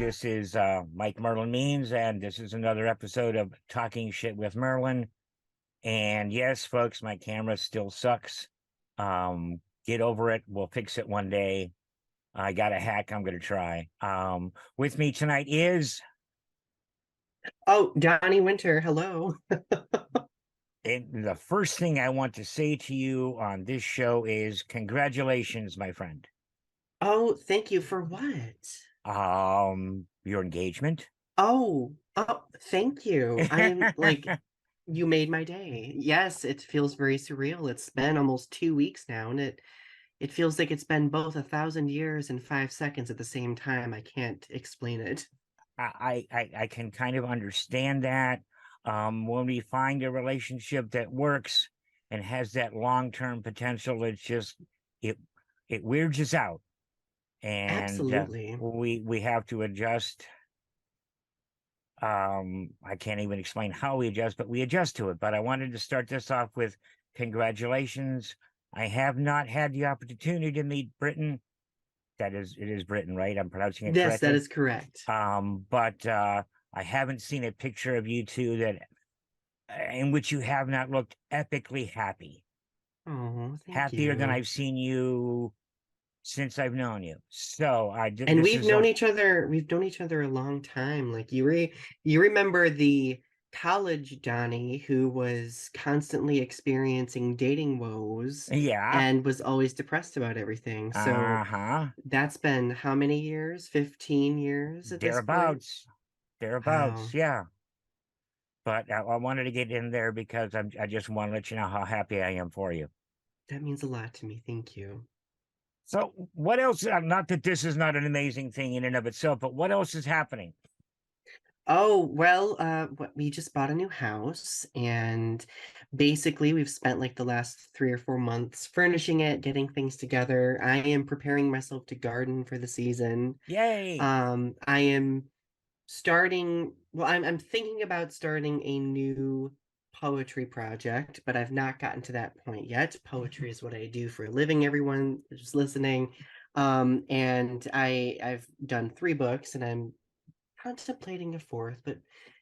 This is Mike Merlin Means, and this is another episode of Talking Shit with Merlin. And yes, folks, my camera still sucks. Get over it. We'll fix it one day. I got a hack I'm going to try. With me tonight is... Oh, Donny Winter, hello. And the first thing I want to say to you on this show is congratulations, my friend. Oh, thank you for what? Your engagement. Oh, thank you. I am like, you made my day. Yes, it feels very surreal. It's been almost 2 weeks now, and it feels like it's been both 1,000 years and 5 seconds at the same time. I can't explain it. I can kind of understand that. When we find a relationship that works and has that long-term potential, it it weirds us out, and Absolutely. we have to adjust. I can't even explain how we adjust, but we adjust to it. But I wanted to start this off with congratulations. I have not had the opportunity to meet Britain. It is Britain, right? I'm pronouncing it Yes, that correctly. is correct. But I haven't seen a picture of you two that in which you have not looked epically happy, Oh, thank happier than you. I've seen you since I've known you. So And this is a... we've known each other a long time. Like you remember the college Donnie who was constantly experiencing dating woes Yeah. and was always depressed about everything. So Uh-huh. that's been how many years? 15 years at this point? Thereabouts. Thereabouts. Wow. Yeah. But I wanted to get in there because I just want to let you know how happy I am for you. That means a lot to me. Thank you. So what else? Not that this is not an amazing thing in and of itself, but what else is happening? Oh, well, we just bought a new house, and basically we've spent like the last 3 or 4 months furnishing it, getting things together. I am preparing myself to garden for the season. Yay. I am I'm thinking about starting a new poetry project, but I've not gotten to that point yet. Poetry is what I do for a living, everyone who's listening. And I've done 3 books, and I'm contemplating a fourth, but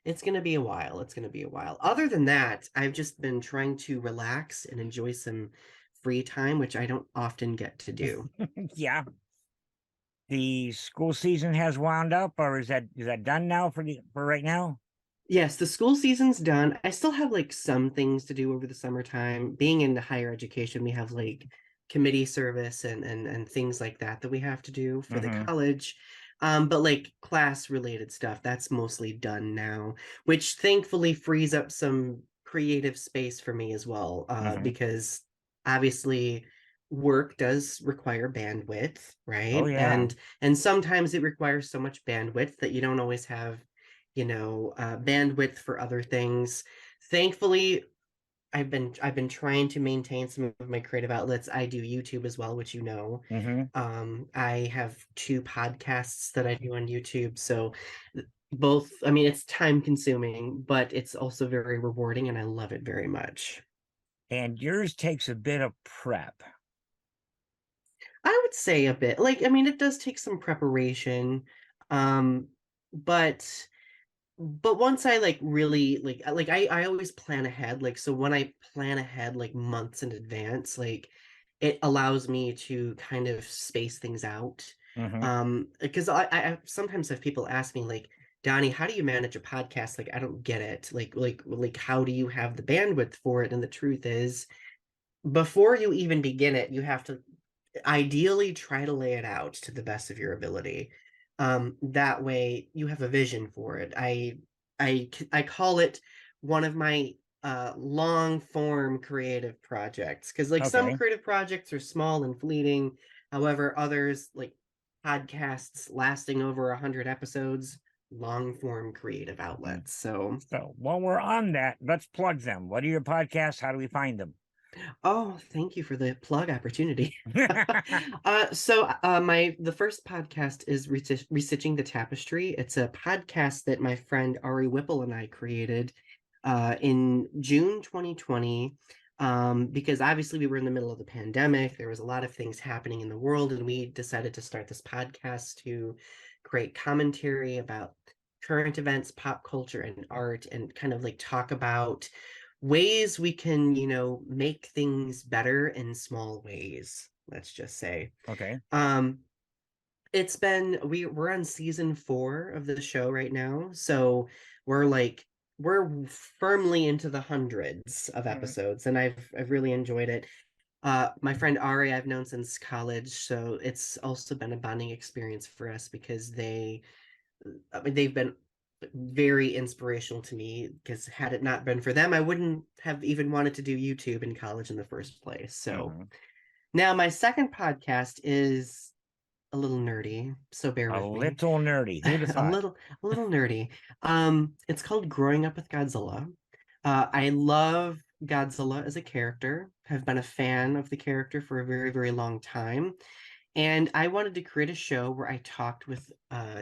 it's going to be a while. It's going to be a while. Other than that, I've just been trying to relax and enjoy some free time, which I don't often get to do. Yeah. The school season has wound up, or is that done now for right now? Yes, the school season's done. I still have like some things to do over the summertime. Being in higher education, we have like committee service and things like that we have to do for the Mm-hmm. college. But like class related stuff, that's mostly done now, which thankfully frees up some creative space for me as well. Mm-hmm. Because obviously work does require bandwidth, Oh right? yeah. And sometimes it requires so much bandwidth that you don't always have bandwidth for other things. Thankfully, I've been trying to maintain some of my creative outlets. I do YouTube as well, which you know. Mm-hmm. I have 2 podcasts that I do on YouTube. So both, I mean, it's time consuming, but it's also very rewarding, and I love it very much. And yours takes a bit of prep. I would say a bit. Like, I mean, it does take some preparation. Um, but once I like really like I always plan ahead. Like, so when I plan ahead like months in advance, like it allows me to kind of space things out. Mm-hmm. Because I sometimes have people ask me like, Donnie, how do you manage a podcast? Like, I don't get it. Like how do you have the bandwidth for it? And the truth is, before you even begin it, you have to ideally try to lay it out to the best of your ability. That way you have a vision for it. I call it one of my long form creative projects, because like some Okay. creative projects are small and fleeting. However, others like podcasts lasting over 100 episodes, long form creative Mm. outlets. So So while we're on that, let's plug them. What are your podcasts? How do we find them? oh, thank you for the plug opportunity. My the first podcast is Restitching the Tapestry. It's a podcast that my friend Ari Whipple and I created in June 2020. Because obviously we were in the middle of the pandemic, there was a lot of things happening in the world, and we decided to start this podcast to great commentary about current events, pop culture, and art, and kind of like talk about ways we can, make things better in small ways, let's just say. Okay. It's been we're on season 4 of the show right now, so we're firmly into the hundreds of Mhm. episodes, and I've really enjoyed it. My friend Ari, I've known since college, so it's also been a bonding experience for us because they've been very inspirational to me, because had it not been for them, I wouldn't have even wanted to do YouTube in college in the first place. So Mhm. now my second podcast is a little nerdy, so bear A with me. little nerdy. Who'd have a thought? little a little nerdy. It's called Growing Up with Godzilla. I love Godzilla as a character, have been a fan of the character for a very, very long time. And I wanted to create a show where I talked with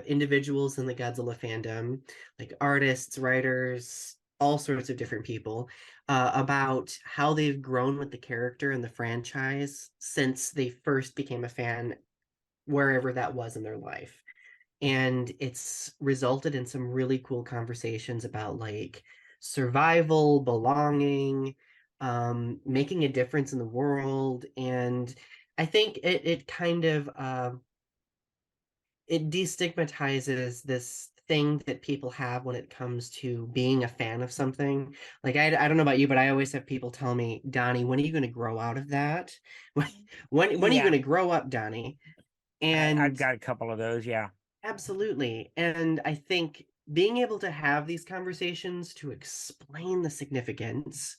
individuals in the Godzilla fandom, like artists, writers, all sorts of different people, about how they've grown with the character and the franchise since they first became a fan, wherever that was in their life. And it's resulted in some really cool conversations about like survival, belonging, making a difference in the world. And I think it kind of it destigmatizes this thing that people have when it comes to being a fan of something. Like I don't know about you, but I always have people tell me, Donnie, when are you going to grow out of that? When are you going Yeah, to grow up, Donnie? I've And got a couple of those. Yeah. absolutely. And I think being able to have these conversations to explain the significance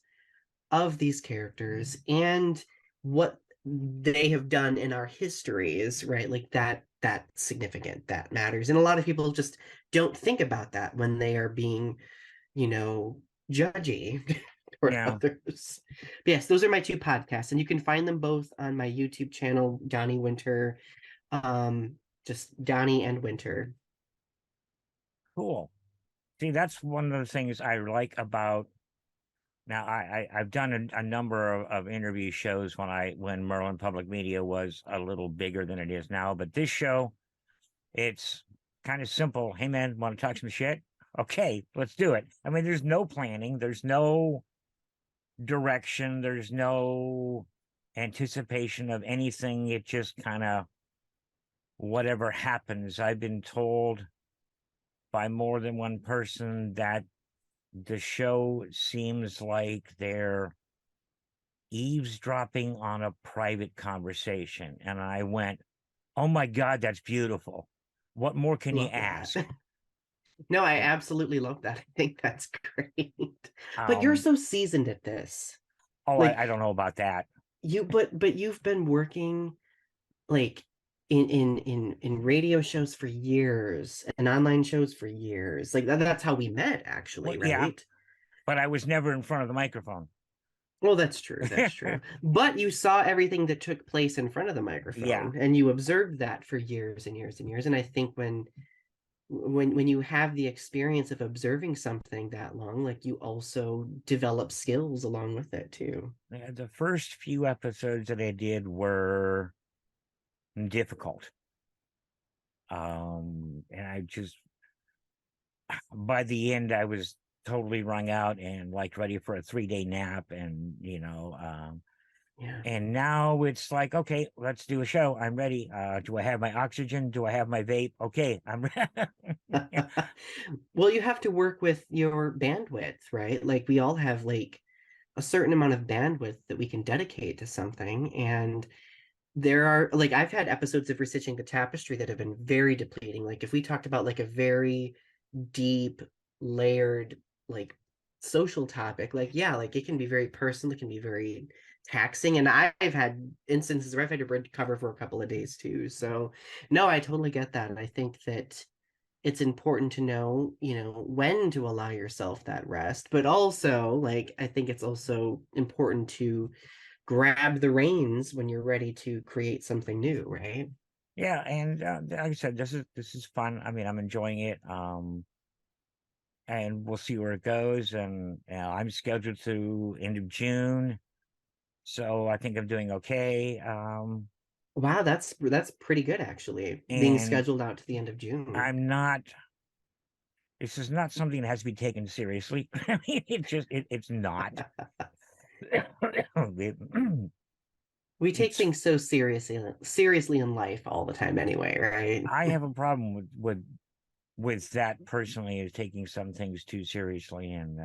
of these characters and what they have done in our histories, right? Like that's significant, that matters. And a lot of people just don't think about that when they are being, you know, judgy toward Yeah. others. But yes, those are my two podcasts, and you can find them both on my YouTube channel, Donny Winter. Um, just Donny and Winter. Cool. See, that's one of the things I like about now. I've done a number of interview shows when Merlin Public Media was a little bigger than it is now, but this show, it's kind of simple. Hey man, want to talk some shit? Okay, let's do it. I mean, there's no planning, there's no direction, there's no anticipation of anything. It just kind of whatever happens. I've been told by more than one person that the show seems like they're eavesdropping on a private conversation. And I went, oh my God, that's beautiful. What more can you Love that. ask? No, I Yeah. absolutely love that. I think that's great. But you're Um, so seasoned at this. oh, Like I don't know about that. but you've been working like in radio shows for years and online shows for years. Like that's how we met Well, actually, yeah, right? but I was never in front of the microphone. Well, that's true. That's true. But you saw everything that took place in front of the Yeah. microphone and you observed that for years and years and years. And I think when you have the experience of observing something that long, like you also develop skills along with it too. The first few episodes that I did were difficult. And I just by the end I was totally wrung out and like ready for a 3 day nap, and Yeah. and now it's like, okay, let's do a show. I'm ready. Do I have my oxygen? Do I have my vape? Okay, I'm ready. Well, you have to work with your bandwidth, right? Like we all have like a certain amount of bandwidth that we can dedicate to something. And there are like I've had episodes of Restitching the Tapestry that have been very depleting. Like if we talked about like a very deep, layered, like social topic, like yeah, like it can be very personal, it can be very taxing. And I've had instances where I've had to recover for a couple of days too. So no, I totally get that. And I think that it's important to know, when to allow yourself that rest, but also like I think it's also important to grab the reins when you're ready to create something new, right? Yeah, and like I said, this is fun. I mean, I'm enjoying it. And we'll see where it goes. And I'm scheduled to end of June, so I think I'm doing okay. Wow, that's pretty good actually. Being And scheduled out to the end of June. I'm not. This is not something that has to be taken seriously. I mean, it's not. We take It's things so seriously in life all the time anyway, right? I have a problem with that personally, is taking some things too seriously and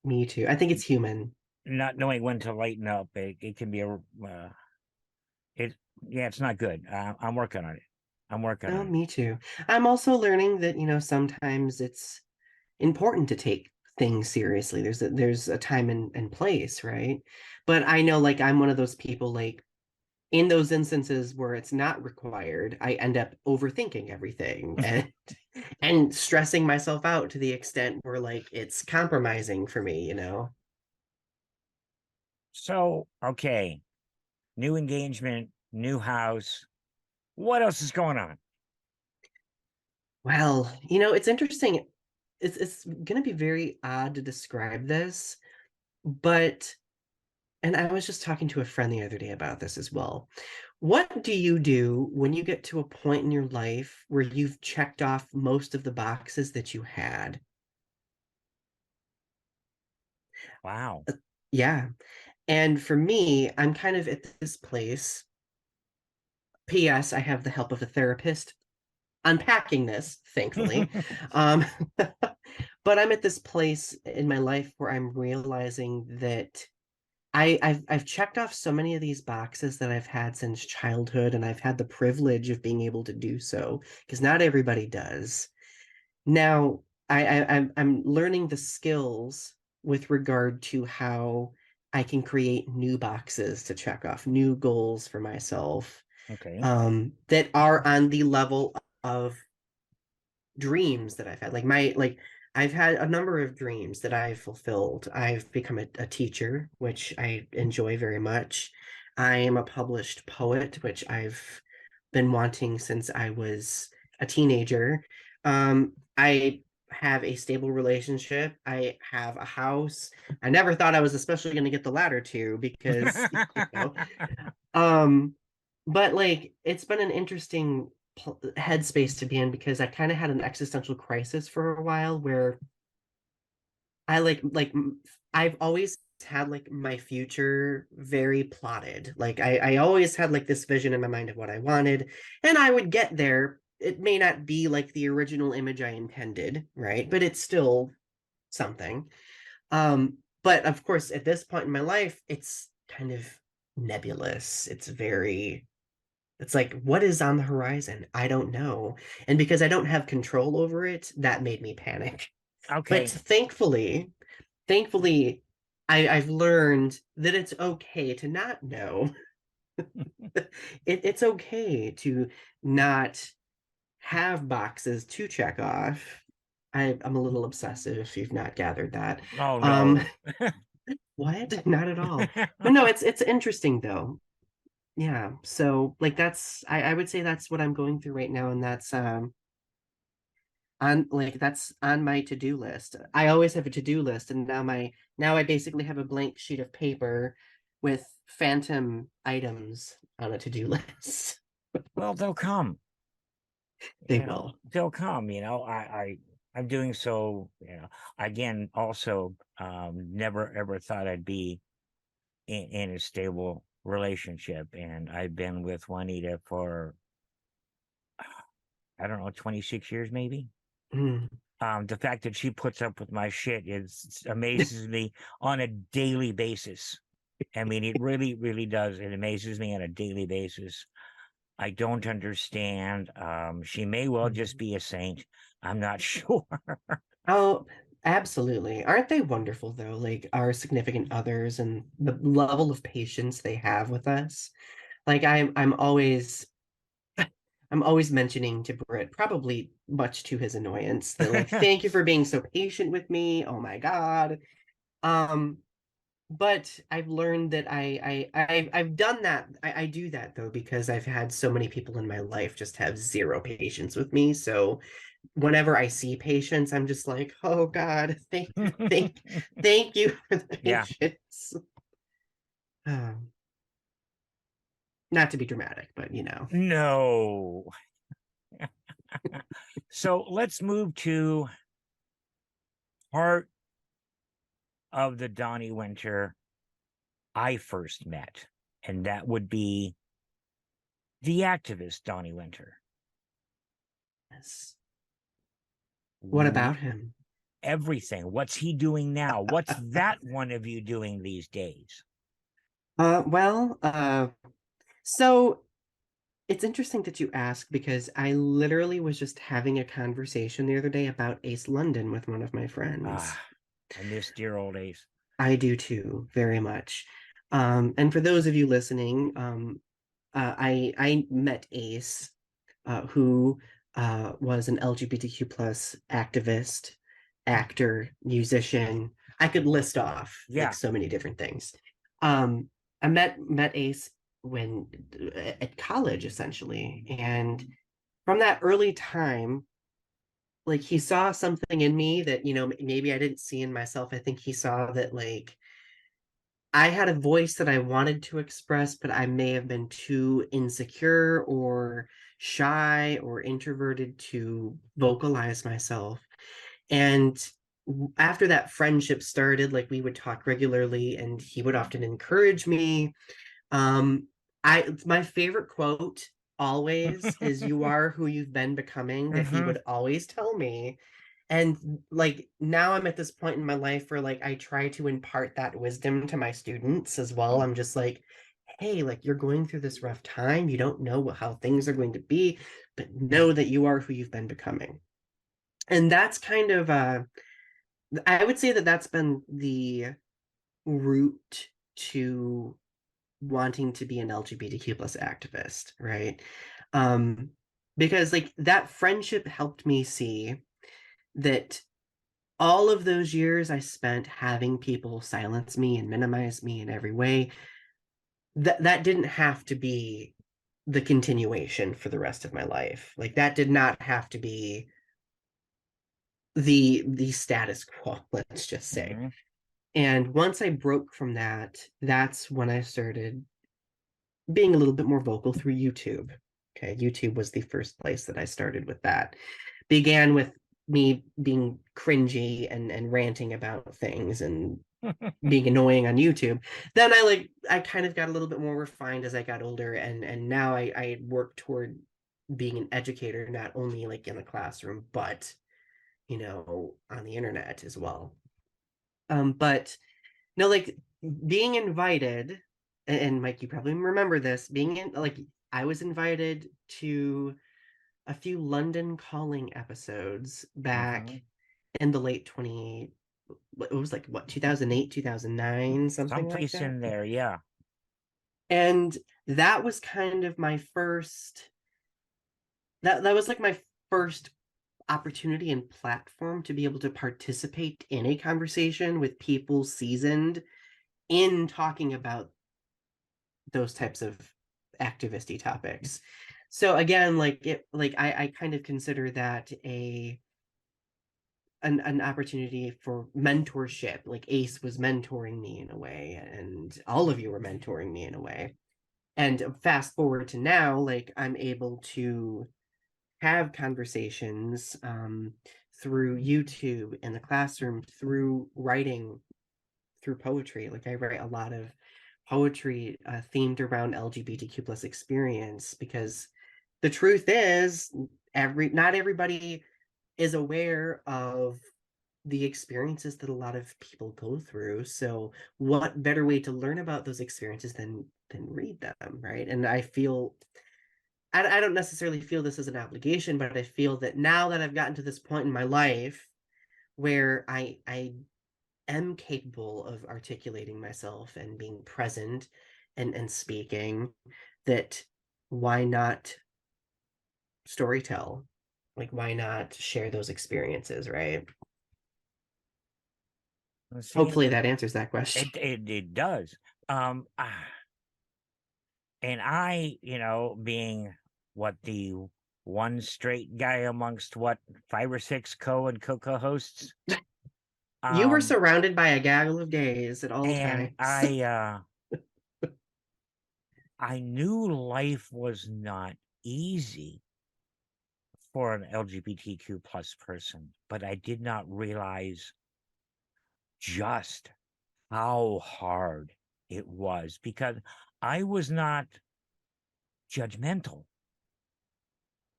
Me too. I think it's human. not knowing when to lighten up. It can be a it yeah, it's not good. I'm working on it. I'm working No, on it. me too. I'm also learning that, sometimes it's important to take things seriously. There's a time and place, right? But I know like I'm one of those people like in those instances where it's not required, I end up overthinking everything and stressing myself out to the extent where like it's compromising for me. So, okay, new engagement, new house. What else is going on? Well, it's interesting. It's gonna be very odd to describe this, but and I was just talking to a friend the other day about this as well. What do you do when you get to a point in your life where you've checked off most of the boxes that you had? Wow. Yeah. And for me, I'm kind of at this place. P.S. I have the help of a therapist unpacking this, thankfully. Um, but I'm at this place in my life where I'm realizing that I've checked off so many of these boxes that I've had since childhood, and I've had the privilege of being able to do so because not everybody does. Now, I'm learning the skills with regard to how I can create new boxes to check off, new goals for myself, Okay. that are on the level of dreams that I've had. Like I've had a number of dreams that I've fulfilled. I've become a teacher, which I enjoy very much. I am a published poet, which I've been wanting since I was a teenager. I have a stable relationship. I have a house. I never thought I was especially going to get the latter two because, um, but like it's been an interesting headspace to be in because I kind of had an existential crisis for a while where I I've always had like my future very plotted. Like I always had like this vision in my mind of what I wanted, and I would get there. It may not be like the original image I intended, right? But it's still something. But of course, at this point in my life, it's kind of nebulous. It's like, what is on the horizon? I don't know. And because I don't have control over it, that made me panic. But Okay. thankfully, I've learned that it's okay to not know. It's okay to not have boxes to check off. I'm a little obsessive if you've not gathered that. Oh Um, no. what? Not at all. But no, it's interesting though. Yeah. So like I would say that's what I'm going through right now, and that's on my to-do list. I always have a to-do list, and now I basically have a blank sheet of paper with phantom items on a to-do list. Well, they'll come. They will. They'll come. I'm doing so. Again, also, never ever thought I'd be in a stable relationship, and I've been with Juanita for I don't know, 26 years maybe. Mm. The fact that she puts up with my shit is amazes me on a daily basis. I mean, it really, really does. It amazes me on a daily basis. I don't understand. She may well just be a saint. I'm not sure. Oh, absolutely. Aren't they wonderful though? Like our significant others and the level of patience they have with us. Like I'm always mentioning to Britt, probably much to his annoyance, that like, thank you for being so patient with me. Oh my God. Um, but I've learned that I've done that. I do that though because I've had so many people in my life just have zero patience with me. So whenever I see patience, I'm just like, oh God, thank thank you for the Yeah. patience. Um, Not to be dramatic, but No. So let's move to part of the Donny Winter I first met, and that would be the activist Donny Winter. Yes. What W- about him? Everything. What's he doing now? What's that one of you doing these days? Well, so it's interesting that you ask because I literally was just having a conversation the other day about Ace London with one of my friends. Ah, I miss dear old Ace. I do too, very much. And for those of you listening, I met Ace, who was an LGBTQ plus activist, actor, musician. I could list off like Yeah. so many different things. Um, I met Ace when at college essentially, and from that early time, like he saw something in me that maybe I didn't see in myself. I think he saw that like I had a voice that I wanted to express, but I may have been too insecure or shy or introverted to vocalize myself. And after that friendship started, like we would talk regularly and he would often encourage me. My favorite quote always is "You are who you've been becoming," that he Mm-hmm. would always tell me. And like now I'm at this point in my life where like I try to impart that wisdom to my students as well. I'm just like, hey, like you're going through this rough time. You don't know how things are going to be, but know that you are who you've been becoming. And that's kind of I would say that that's been the route to wanting to be an LGBTQ plus activist, right? Um, because like that friendship helped me see that all of those years I spent having people silence me and minimize me in every way, that didn't have to be the continuation for the rest of my life. Like that did not have to be the status quo, let's just say. Mm-hmm. And once I broke from that, that's when I started being a little bit more vocal through YouTube. Okay, YouTube was the first place that I started with that. Began with me being cringy and ranting about things and being annoying on YouTube. Then I kind of got a little bit more refined as I got older, and now I work toward being an educator, not only like in the classroom, but on the internet as well. But no, like being invited, and Mike, you probably remember this, being in like I was invited to a few London Calling episodes back Mm-hmm. in the late 20, it was like what, 2008, 2009, something like Someplace that. in there, yeah. And that was kind of my first, that was like my first opportunity and platform to be able to participate in a conversation with people seasoned in talking about those types of activisty topics. So again, I kind of consider that an opportunity for mentorship. Like Ace was mentoring me in a way, and all of you were mentoring me in a way. And fast forward to now, like I'm able to have conversations through YouTube in the classroom, through writing, through poetry. Like I write a lot of poetry themed around LGBTQ plus experience because the truth is not everybody is aware of the experiences that a lot of people go through. So what better way to learn about those experiences than read them, right? And I feel I don't necessarily feel this as an obligation, but I feel that now that I've gotten to this point in my life where I am capable of articulating myself and being present and speaking, that why not storytell? Like why not share those experiences, right? Let's see, Hopefully that answers that question. it does. Um, ah, and I, being what the one straight guy amongst what 5 or 6 co-hosts, You were um, surrounded by a gaggle of gays at all and times. I I knew life was not easy for an LGBTQ plus person, but I did not realize just how hard it was because I was not judgmental.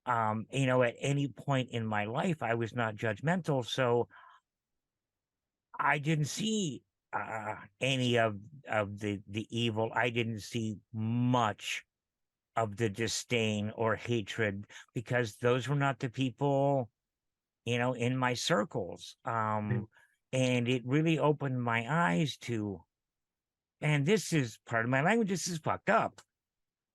At any point in my life, I was not judgmental. So I didn't see any of the evil. I didn't see much of the disdain or hatred because those were not the people, in my circles. And it really opened my eyes to, and this is part of my language. This is fucked up.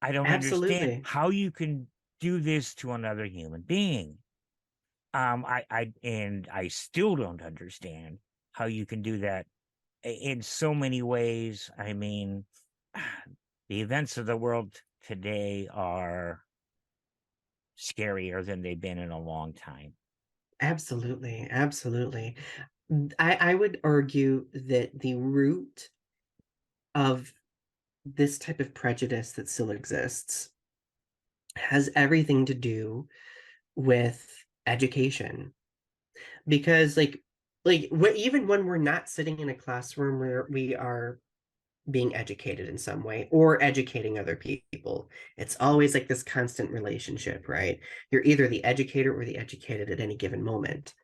I don't understand Absolutely. how you can do this to another human being. I still don't understand how you can do that in so many ways. I mean, the events of the world today are scarier than they've been in a long time. Absolutely. Absolutely. I would argue that the root of this type of prejudice that still exists has everything to do with education. Because even when we're not sitting in a classroom where we are being educated in some way or educating other people, it's always like this constant relationship, right? You're either the educator or the educated at any given moment.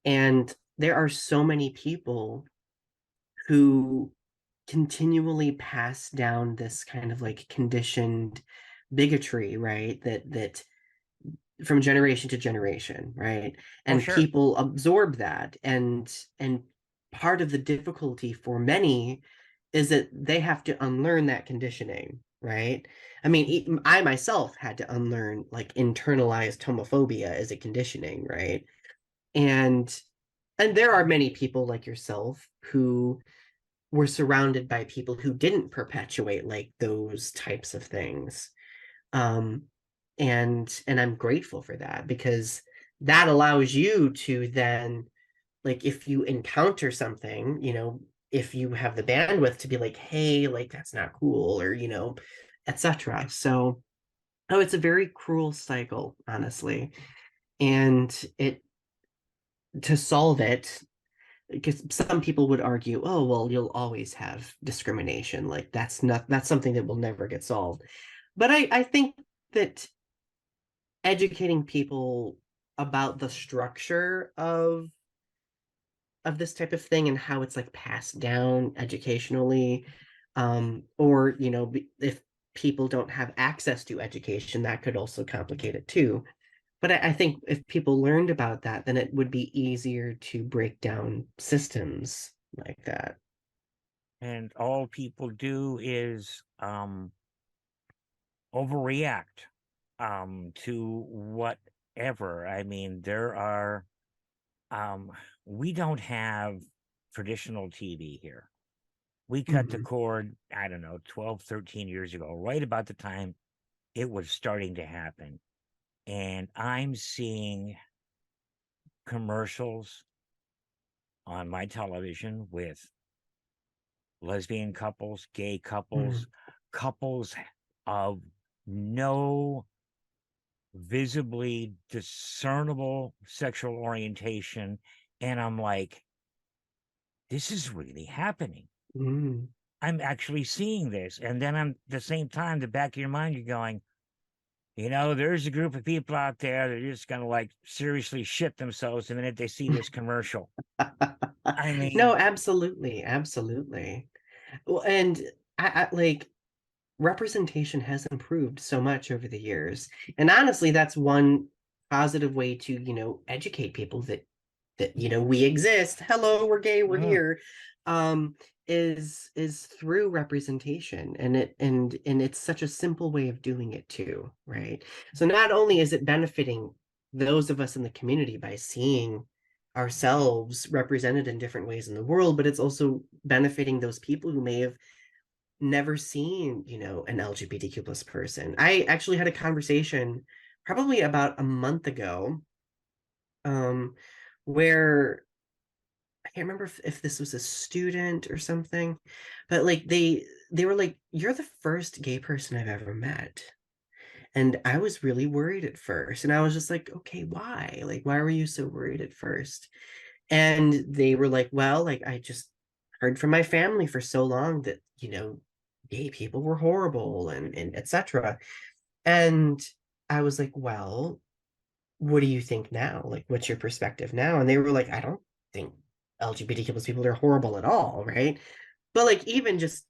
And there are so many people who continually pass down this kind of like conditioned bigotry, right? That from generation to generation, right? Oh, And sure. people absorb that, and part of the difficulty for many is that they have to unlearn that conditioning, right? I mean, I myself had to unlearn like internalized homophobia as a conditioning, right? And there are many people like yourself who were surrounded by people who didn't perpetuate like those types of things. um and I'm grateful for that, because that allows you to then, like, if you encounter something, if you have the bandwidth to be like, hey, like that's not cool, or etc. So, oh, it's a very cruel cycle, honestly. And it to solve it, because some people would argue, oh well, you'll always have discrimination, like that's something that will never get solved. But I think that educating people about the structure of this type of thing and how it's like passed down educationally, or if people don't have access to education, that could also complicate it too. But I think if people learned about that, then it would be easier to break down systems like that. And all people do is overreact to whatever. I mean, there are um we don't have traditional TV here. We cut the Mhm. cord, I don't know, 12, 13 years ago, right about the time it was starting to happen. And I'm seeing commercials on my television with lesbian couples, gay couples, Mhm. couples of no visibly discernible sexual orientation. And I'm like, this is really happening. Mhm. I'm actually seeing this. And then I'm the same time, the back of your mind, you're going, there's a group of people out there that are just going to like seriously shit themselves the minute they see this commercial. I No, mean, absolutely, absolutely. Well, and I like, representation has improved so much over the years. And honestly, that's one positive way to, educate people that we exist. Hello, we're gay, we're mm, here. Um, is through representation, and it's such a simple way of doing it too, right? So not only is it benefiting those of us in the community by seeing ourselves represented in different ways in the world, but it's also benefiting those people who may have never seen, an LGBTQ plus person. I actually had a conversation probably about a month ago, um, where I can't remember if this was a student or something, but like they were like, "You're the first gay person I've ever met." And I was really worried at first. And I was just like, okay, why? Like, why were you so worried at first? And they were like, well, like, I just heard from my family for so long that, gay people were horrible and etc. And I was like, well, what do you think now? Like, what's your perspective now? And they were like, I don't think LGBTQ plus people are horrible at all, right? But like, even just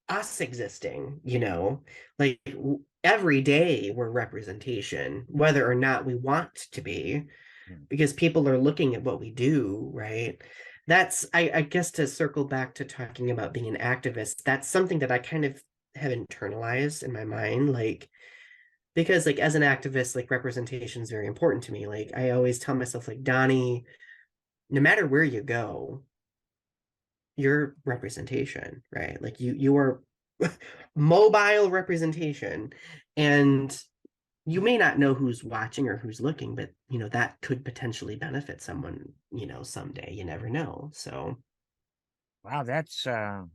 us existing, like every day we're representation, whether or not we want to be, Hmm. because people are looking at what we do, right? That's, I guess, to circle back to talking about being an activist, that's something that I kind of have internalized in my mind, like, because like as an activist, like representation is very important to me. Like I always tell myself, like, Donnie, no matter where you go, your representation, right? Like you are mobile representation, and you may not know who's watching or who's looking, but that could potentially benefit someone, someday. You never know. So Wow, that's kind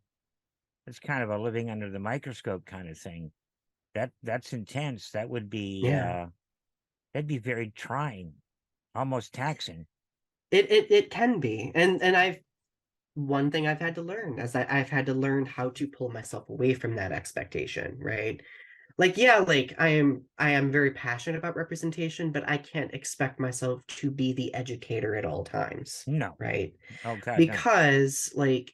of a living under the microscope kind of thing. That's intense. That would be yeah, that'd be very trying, almost taxing. it can be, and I've one thing I've had to learn is I've had to learn how to pull myself away from that expectation, right? Like, yeah, like I am very passionate about representation, but I can't expect myself to be the educator at all times, No. right? Oh God, no. Because like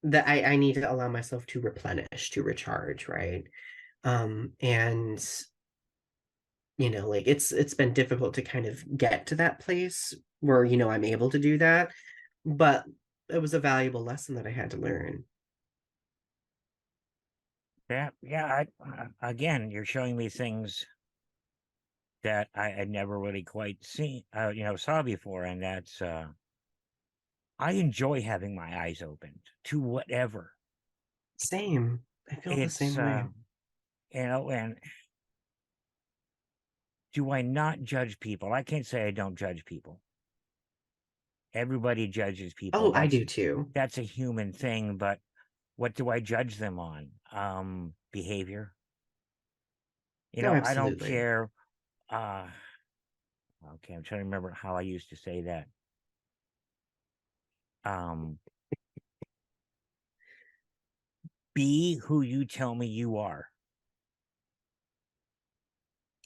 that I need to allow myself to replenish, to recharge, right? And like it's been difficult to kind of get to that place where I'm able to do that, but it was a valuable lesson that I had to learn. Yeah. Again, you're showing me things that I had never really quite seen, saw before, and that's I enjoy having my eyes opened to whatever. Same. I feel the It's same way. and do I not judge people? I can't say I don't judge people. Everybody judges people. Oh, I do too. That's a human thing, but what do I judge them on? Behavior. No, I don't absolutely. care. Uh, okay, I'm trying to remember how I used to say that. Um, be who you tell me you are.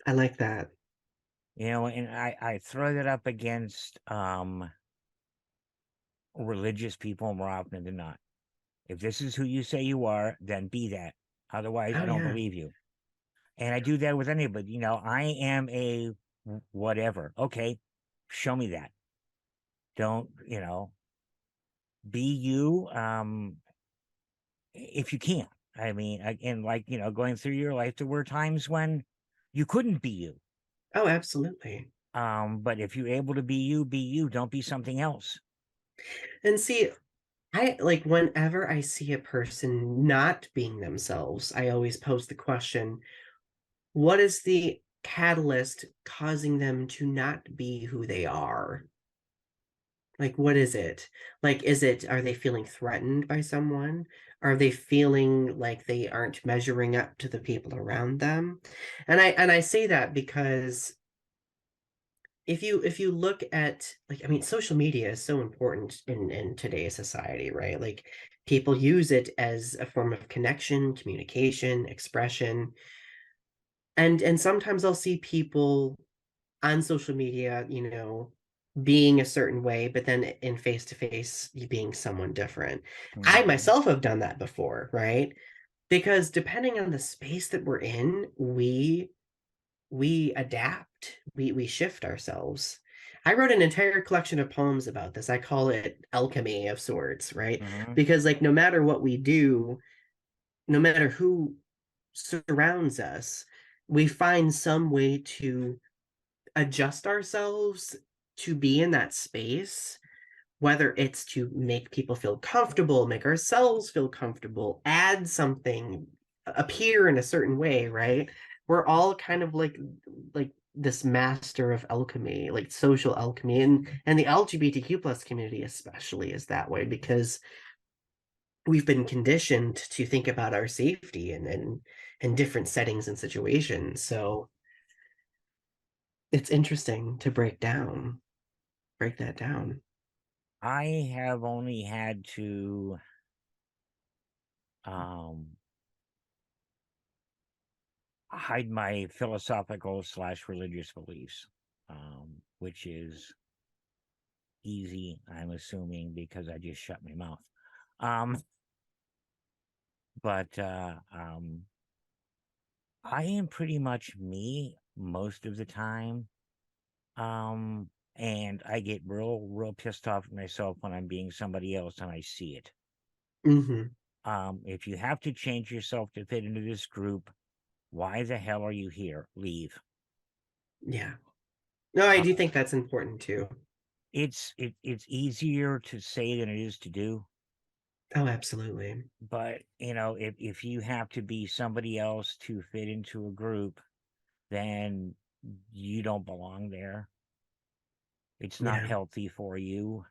I like that. And I throw that up against religious people more often than not. If this is who you say you are, then be that. Otherwise, Oh I don't yeah. believe you. And I do that with anybody. I am a whatever. Okay, show me that. Don't, be you if you can. I mean, and like, going through your life, there were times when you couldn't be you. Oh, absolutely. But if you're able to be you, be you. Don't be something else. And see, I like whenever I see a person not being themselves, I always pose the question, what is the catalyst causing them to not be who they are? Like, what is it? Like, are they feeling threatened by someone? Are they feeling like they aren't measuring up to the people around them? And I say that because if you look at, like, I mean, social media is so important in today's society, right? Like people use it as a form of connection, communication, expression. And sometimes I'll see people on social media, being a certain way, but then in face to face, you being someone different. I Mhm. myself have done that before, right? Because depending on the space that we're in, we adapt, we shift ourselves. I wrote an entire collection of poems about this. I call it alchemy of sorts, right? Mhm. Because like no matter what we do, no matter who surrounds us, we find some way to adjust ourselves to be in that space, whether it's to make people feel comfortable, make ourselves feel comfortable, add something, appear in a certain way, right? We're all kind of like this master of alchemy, like social alchemy, and the LGBTQ plus community especially is that way because we've been conditioned to think about our safety and different settings and situations. So it's interesting to break that down. I have only had to hide my philosophical / religious beliefs, which is easy, I'm assuming, because I just shut my mouth. Um, but I am pretty much me most of the time. And I get real pissed off at myself when I'm being somebody else and I see it. Hmm. If you have to change yourself to fit into this group, why the hell are you here? Leave. Yeah. No, I Uh, do think that's important too. it's easier to say than it is to do. Oh, absolutely. But if you have to be somebody else to fit into a group, then you don't belong there. It's not Yeah. healthy for you.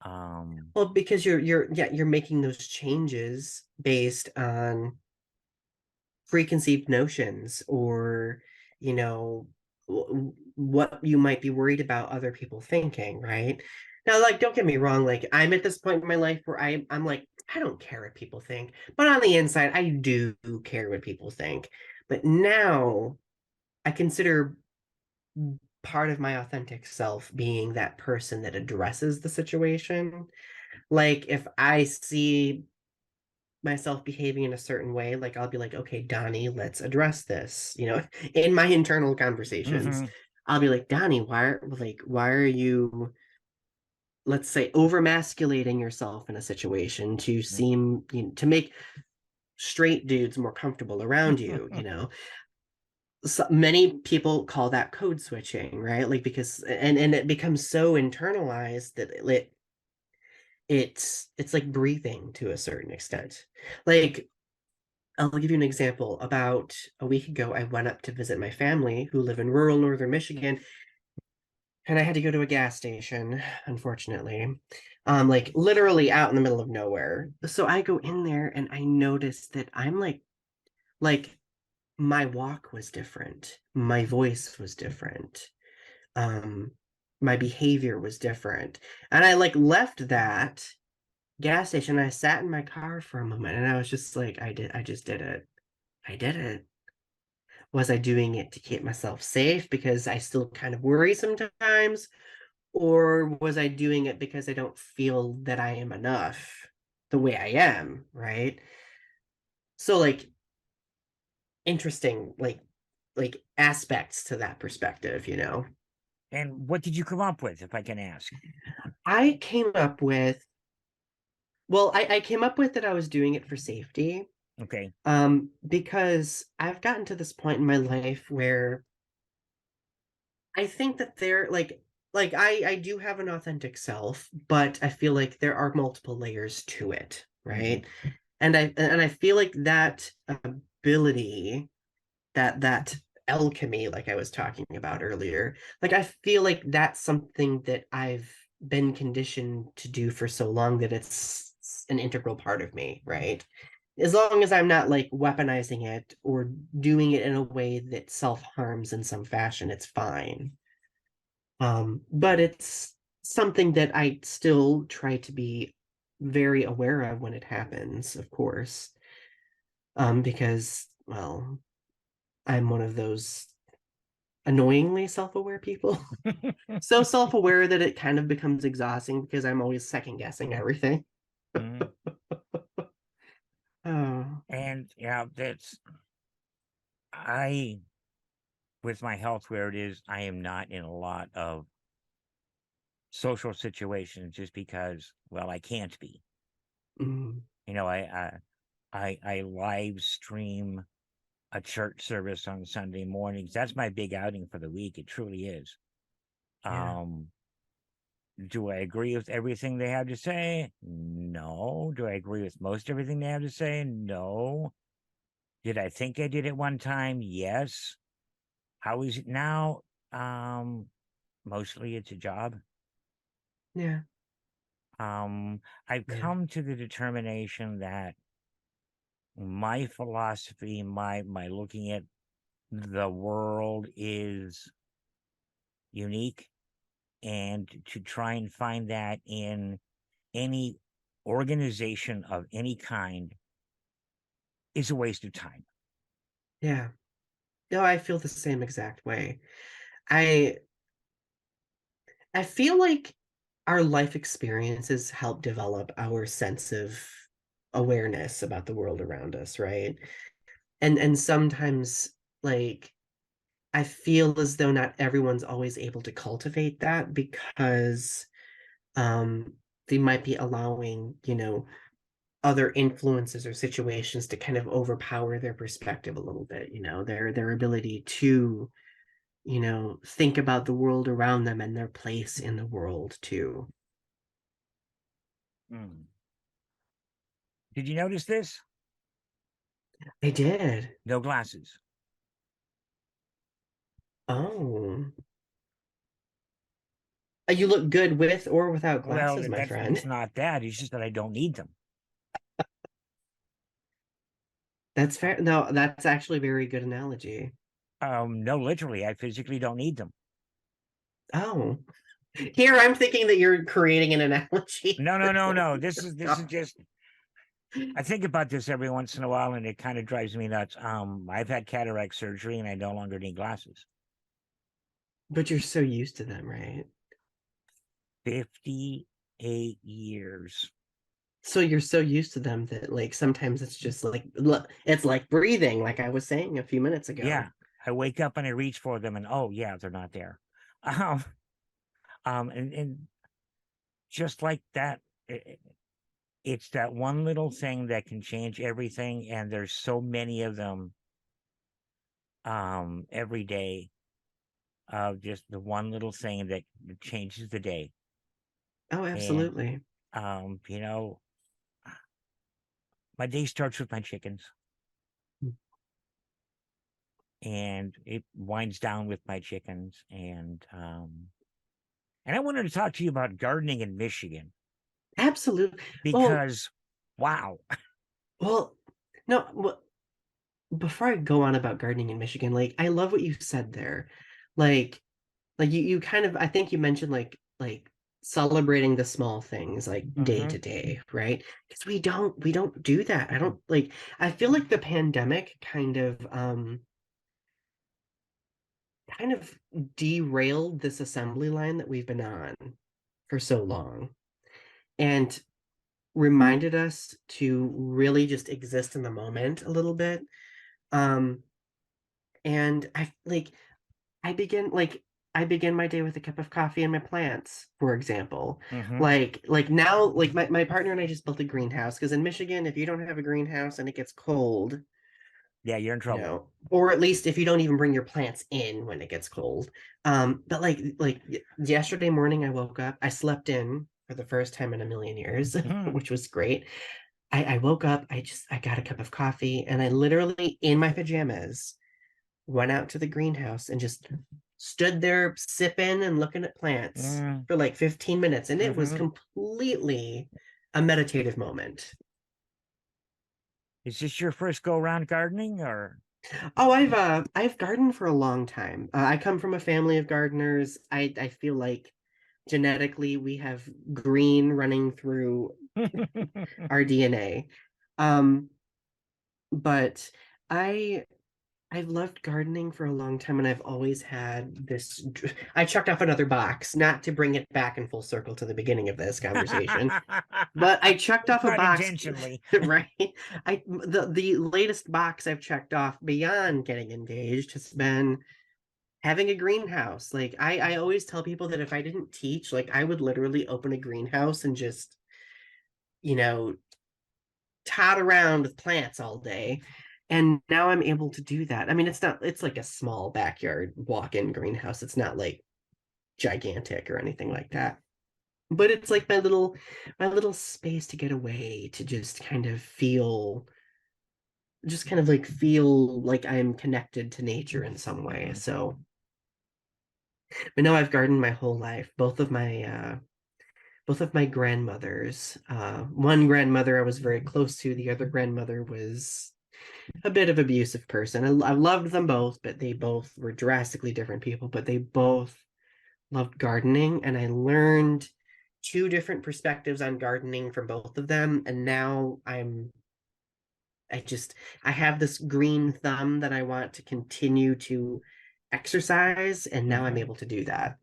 Um, Well, because you're making those changes based on preconceived notions or, you know, what you might be worried about other people thinking, right? Now, like, don't get me wrong, like, I'm at this point in my life where I'm like, I don't care what people think, but on the inside, I do care what people think. But now I consider part of my authentic self being that person that addresses the situation. Like, if I see myself behaving in a certain way, like I'll be like, okay, Donnie, let's address this. In my internal conversations, mhm, I'll be like, Donnie, why are you, let's say, over masculating yourself in a situation to seem, to make straight dudes more comfortable around you, So many people call that code switching, right? Like, because and it becomes so internalized that it's like breathing to a certain extent. Like, I'll give you an example. About a week ago, I went up to visit my family who live in rural northern Michigan, and I had to go to a gas station, unfortunately. Like literally out in the middle of nowhere. So I go in there and I notice that I'm like my walk was different. My voice was different. Um, my behavior was different. And I like left that gas station. I sat in my car for a moment and I was just like, I just did it. I did it. Was I doing it to keep myself safe because I still kind of worry sometimes? Or was I doing it because I don't feel that I am enough the way I am, right? So like interesting like aspects to that perspective. and what did you come up with, if I can ask? I came up with well, I came up with that I was doing it for safety. Okay. Because I've gotten to this point in my life where I think that they're like I do have an authentic self, but I feel like there are multiple layers to it, Hmm. right? And I feel like that ability, that alchemy, like I was talking about earlier, like I feel like that's something that I've been conditioned to do for so long that it's an integral part of me, right? As long as I'm not like weaponizing it or doing it in a way that self harms in some fashion, it's fine. But it's something that I still try to be very aware of when it happens, of course. Because, well, I'm one of those annoyingly self-aware people. So self-aware that it kind of becomes exhausting because I'm always second guessing everything. Hmm. Oh. And yeah, that's I with my health where it is, I am not in a lot of social situations just because, well, I can't be. Mm, You know, I live stream a church service on Sunday mornings. That's my big outing for the week. It truly is. yeah. Um, do I agree with everything they have to say? No. Do I agree with most everything they have to say? No. Did I think I did it one time? Yes. How is it now? Um, Mostly it's a job. Yeah. I've Yeah. come to the determination that my philosophy, my looking at the world is unique, and to try and find that in any organization of any kind is a waste of time. Yeah. No, I feel the same exact way. I I feel like our life experiences help develop our sense of awareness about the world around us, right? And sometimes like I feel as though not everyone's always able to cultivate that because they might be allowing, other influences or situations to kind of overpower their perspective a little bit, their ability to, think about the world around them and their place in the world too. Mm. Did you notice this? I did. No glasses. Oh. You look good with or without Well, glasses, my it's friend. not that. It's just that I don't need them. That's fair. No, that's actually a very good analogy. No, literally, I physically don't need them. Oh. Here I'm thinking that you're creating an analogy No, no, for no, what no. we This is discussed. just. I think about this every once in a while, and it kind of drives me nuts. I've had cataract surgery, and I no longer need glasses. But you're so used to them, right? 58 years. So you're so used to them that like sometimes it's just like look, it's like breathing, like I was saying a few minutes Yeah, ago. I wake up and I reach for them, and oh yeah, they're not there. Um, and just like that, it's that one little thing that can change everything, and there's so many of them every day, of just the one little thing that changes the day. Oh, And absolutely. you know, my day starts with my chickens, and it winds down with my chickens. And I wanted to talk to you about gardening in Michigan, Absolutely. Well, because wow. well, no, well, before I go on about gardening in Michigan, like I love what you said there. Like you kind of I think you mentioned like celebrating the small things like day Hmm. to day, right? Because we don't do that. I don't like I feel like the pandemic kind of derailed this assembly line that we've been on for so long and reminded us to really just exist in the moment a little bit. Um and I begin like I begin my day with a cup of coffee and my plants, for example. Hmm. Like now, like my partner and I just built a greenhouse because in Michigan, if you don't have a greenhouse and it gets cold, Yeah, you're in trouble. or at least if you don't even bring your plants in when it gets cold. But like yesterday morning, I woke up, I slept in for the first time in a million years, Hmm. which was great. I woke up, I got a cup of coffee, and I literally in my pajamas went out to the greenhouse and just stood there sipping and looking at plants Mm. for like 15 minutes. And it was Hmm. completely a meditative moment. Is this your first go around gardening, or? Oh, I've gardened for a long time. I come from a family of gardeners. I feel like genetically we have green running through our DNA. Um, but I I've loved gardening for a long time, and I've always had this. I checked off another box, not to bring it back in full circle to the beginning of this conversation, but I checked off a Not box, intentionally. right? The latest box I've checked off beyond getting engaged has been having a greenhouse. Like I always tell people that if I didn't teach, like I would literally open a greenhouse and just, you know, tot around with plants all day. And now I'm able to do that. I mean, it's like a small backyard walk-in greenhouse. It's not like gigantic or anything like that. But it's like my little space to get away, to just kind of like feel like I'm connected to nature in some way. Mhm. So, but no, I've gardened my whole life. Both of my both of my grandmothers. One grandmother I was very close to. The other grandmother was a bit of abusive person. I loved them both, but they both were drastically different people. But they both loved gardening, and I learned two different perspectives on gardening from both of them. And now I just I have this green thumb that I want to continue to exercise, and now I'm Mhm. able to do that.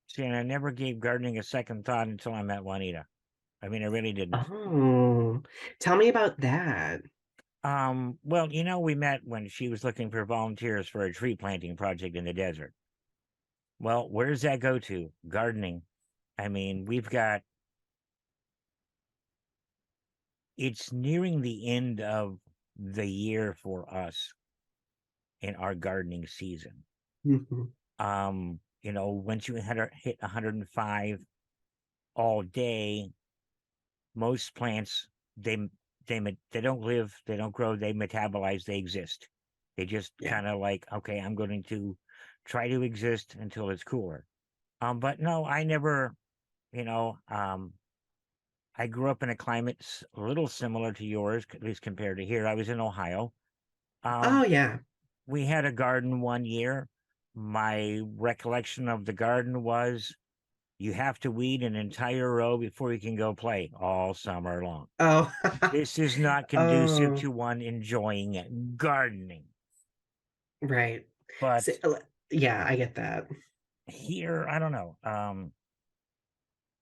See, and I never gave gardening a second thought until I met Juanita. I mean, I really didn't. Oh, tell me about that. Well, we met when she was looking for volunteers for a tree planting project in the desert. Well, where does that go to? Gardening. I mean, it's nearing the end of the year for us in our gardening season. Mhm. Once you hit 105 all day, most plants they don't live, they don't grow, they metabolize, they exist. They just Yeah. kind of like, okay, I'm going to try to exist until it's cooler. But no, I never, you know, I grew up in a climate a little similar to yours, at least compared to here. I was in Ohio. Oh Um, yeah. we had a garden one year. My recollection of the garden was you have to weed an entire row before you can go play all summer long. Oh. This is not conducive Oh, to one enjoying gardening. right. So, But yeah, I get that. here, I don't know.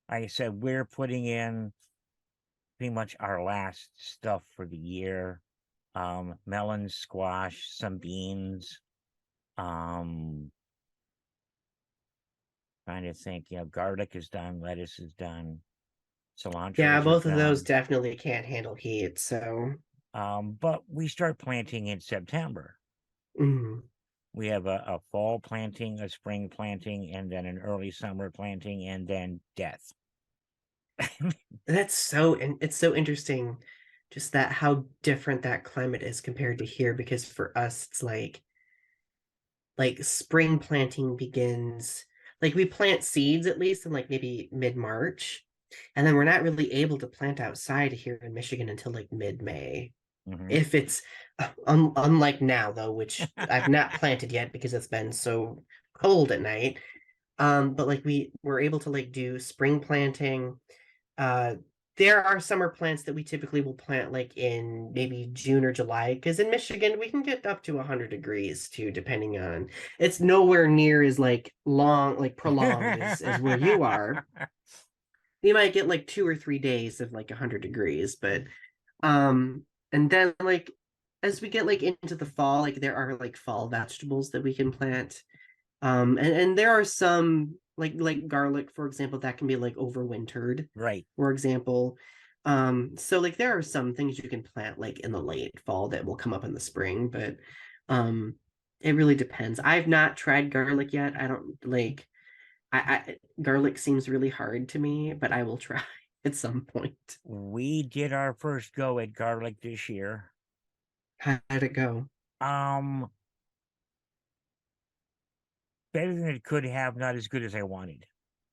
Like I said, we're putting in pretty much our last stuff for the year. Melons, squash, some beans. Um, Trying to think, garlic is done, lettuce is done, Yeah, cilantros are both of those done. definitely can't handle heat. So, But we start planting in September. mhm. We have a fall planting, a spring planting, and then an early summer planting, and then death. And it's so interesting just that how different that climate is compared to here, because for us it's like spring planting begins, like we plant seeds at least in like maybe mid-March, and then we're not really able to plant outside here in Michigan until like mid-May. Mhm. If it's unlike now though, which I've not planted yet because it's been so cold at night. But like we were able to like do spring planting. uh there are summer plants that we typically will plant like in maybe June or July, because in Michigan we can get up to 100 degrees too, depending on, it's nowhere near as like long, like prolonged as where you are. You might get like 2 or 3 days of like 100 degrees, but and then like as we get like into the fall, like there are like fall vegetables that we can plant. And there are some like garlic, for example, that can be like overwintered, Right. for example. So like there are some things you can plant like in the late fall that will come up in the spring, but um it really depends. I've not tried garlic yet. I don't like I garlic seems really hard to me, but I will try at some point. We did our first go at garlic this year. How'd it go? Um, Better than it could have, not as good as I wanted.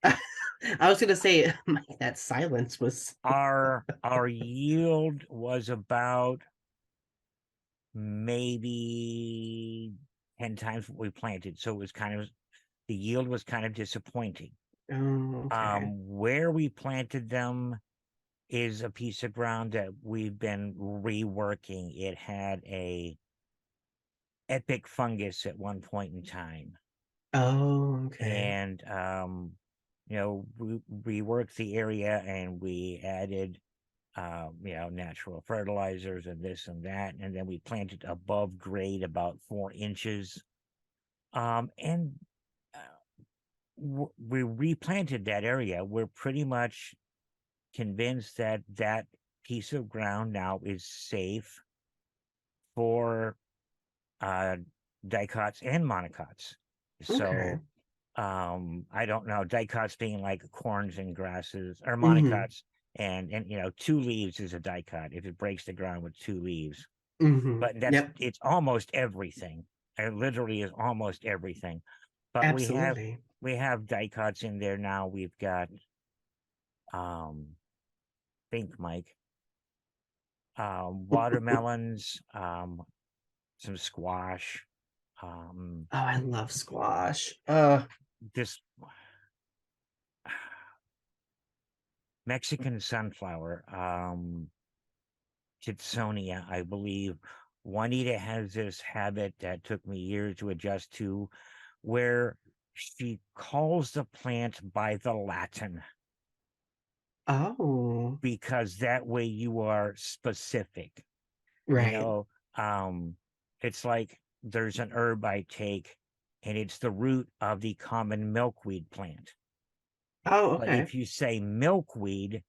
I was gonna say that silence was Our yield was about maybe 10 times what we planted. So it was the yield was kind of disappointing. oh, okay. Where we planted them is a piece of ground that we've been reworking. It had a epic fungus at one point in time. Oh, okay. And we reworked the area and we added natural fertilizers and this and that, and then we planted above grade about 4 inches. And we replanted that area. We're pretty much convinced that that piece of ground now is safe for uh dicots and monocots. Okay. So I don't know, dicots being like corns and grasses, or Mm-hmm. monocots, and 2 leaves is a dicot if it breaks the ground with 2 leaves. Mm-hmm. But Yep. it's almost everything. It literally is almost everything. But we have Absolutely. dicots in there now. We've got think, Mike. Watermelons, some squash, Oh, I love squash. just Mexican sunflower, Kitsonia, I believe. Juanita has this habit that took me years to adjust to, where she calls the plant by the Latin, Oh, because that way you are specific. You right. know, it's like there's an herb I take, and it's the root of the common milkweed plant. Oh, But okay. if you say milkweed,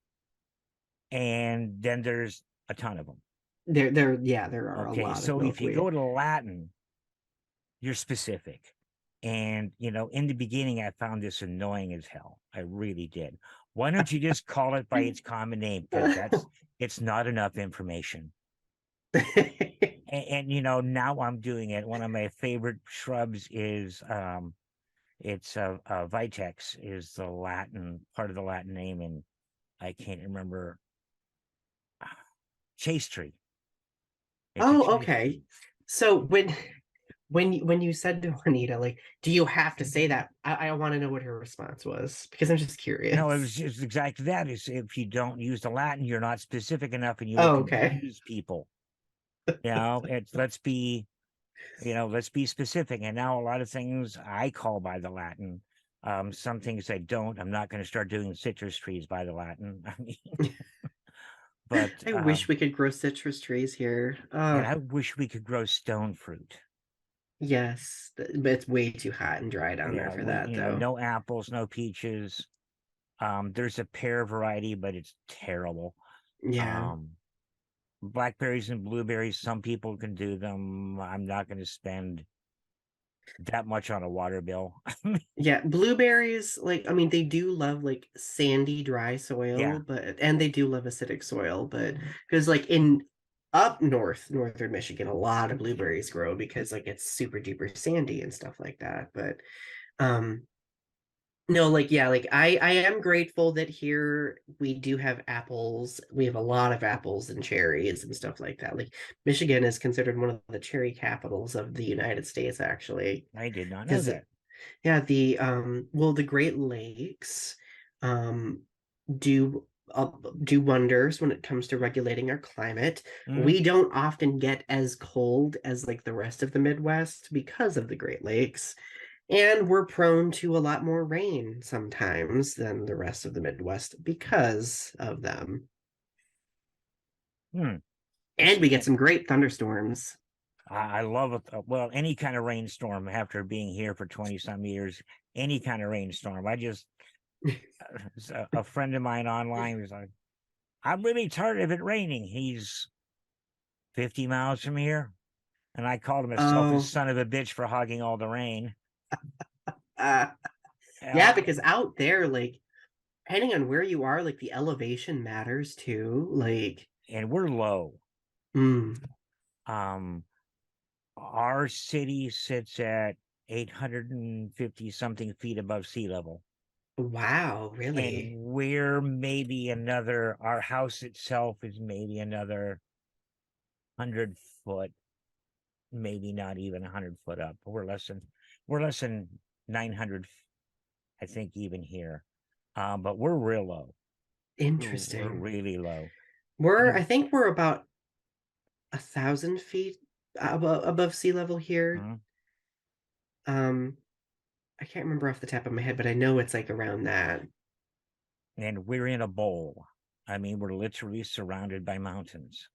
and then there's a ton of them. Yeah, there are a Okay, lot of so if you go milkweed. to Latin, you're specific. And, in the beginning, I found this annoying as hell. I really did. Why don't you just call it by its common name? Because it's not enough information. Now I'm doing it. One of my favorite shrubs is, it's Vitex is the Latin part of the Latin name, and I can't remember. Chase tree. It's a Oh, chase okay. tree. So when you said to Juanita, like, do you have to say that? I want to know what her response was because I'm just No, it was curious. just exactly that. Is if you don't use the Latin, you're not specific enough, and you will Oh, okay. confuse people. It's let's be specific. And now a lot of things I call by the Latin. Some things I don't. I'm not going to start doing citrus trees by the Latin. I mean, but I wish we could grow citrus trees here. and I wish we could grow stone fruit. Yes, but it's way too hot and dry down there Yeah, for that, though. no apples, no peaches. There's a pear variety, but it's terrible. Yeah. Um, Blackberries and blueberries, some people can do them. I'm not going to spend that much on a water bill. Yeah, blueberries, like, I mean, they do love like sandy, dry soil, Yeah, and they do love acidic soil, but because like in up north, northern Michigan, a lot of blueberries grow because like it's super duper sandy and stuff like that. But um no, like yeah, like I am grateful that here we do have apples. We have a lot of apples and cherries and stuff like that. Like Michigan is considered one of the cherry capitals of the United States, actually, I did not know because that. yeah, the Great Lakes um do do wonders when it comes to regulating our climate. Mm, We don't often get as cold as like the rest of the Midwest because of the Great Lakes, and we're prone to a lot more rain sometimes than the rest of the Midwest because of them. hmm. And we get some great thunderstorms. I love it. Well, any kind of rainstorm after being here for 20 some years, any kind of rainstorm. A friend of mine online was like, I'm really tired of it raining. He's 50 miles from here. And I called him a selfish Oh, son of a bitch for hogging all the rain. uh, yeah, Uh, because out there, like depending on where you are, like the elevation matters too. Like, and we're low. mm, Um, our city sits at 850 something feet above sea level. wow, And really our house itself is maybe another 100 foot, maybe not even 100 foot up. We're less than 900, I think, even here. But we're real low. We're interesting. really low. We're, And I think we're about 1,000 feet above sea level here. mm, Um, I can't remember off the top of my head, but I know it's like around that. and we're in a bowl. I mean, we're literally surrounded by mountains.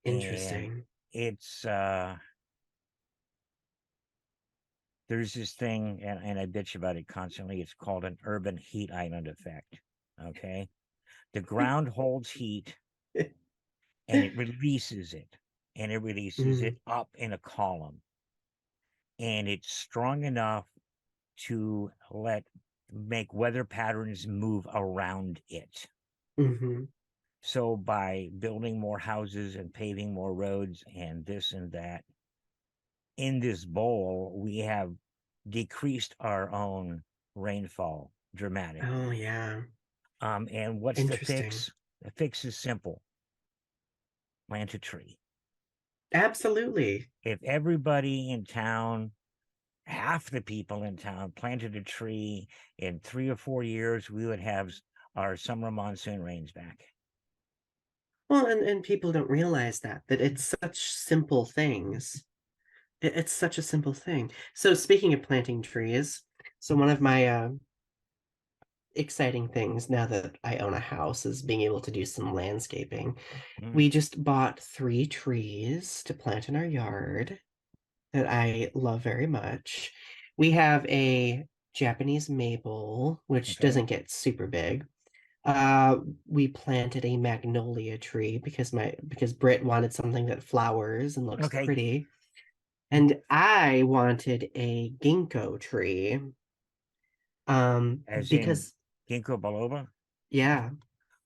And Interesting. it's there's this thing, and I bitch about it constantly. It's called an urban heat island effect. Okay. The ground holds heat, and it releases it, and it releases Mm, it up in a column. And it's strong enough to make weather patterns move around it. hmm. So by building more houses and paving more roads and this and that, in this bowl, we have decreased our own rainfall dramatically. Oh, yeah. And what's the Interesting. fix? The fix is simple: plant a tree. Absolutely. If everybody in town, half the people in town, planted a tree, in 3 or 4 years, we would have our summer monsoon rains back. Well, and people don't realize that it's such simple things. It's such a simple thing. So speaking of planting trees, so one of my exciting things now that I own a house is being able to do some landscaping. Mm, We just bought 3 trees to plant in our yard that I love very much. We have a Japanese maple, which okay. doesn't get super big. Uh, we planted a magnolia tree because Britt wanted something that flowers and looks Okay. pretty. And I wanted a ginkgo tree. As in Because ginkgo biloba. yeah,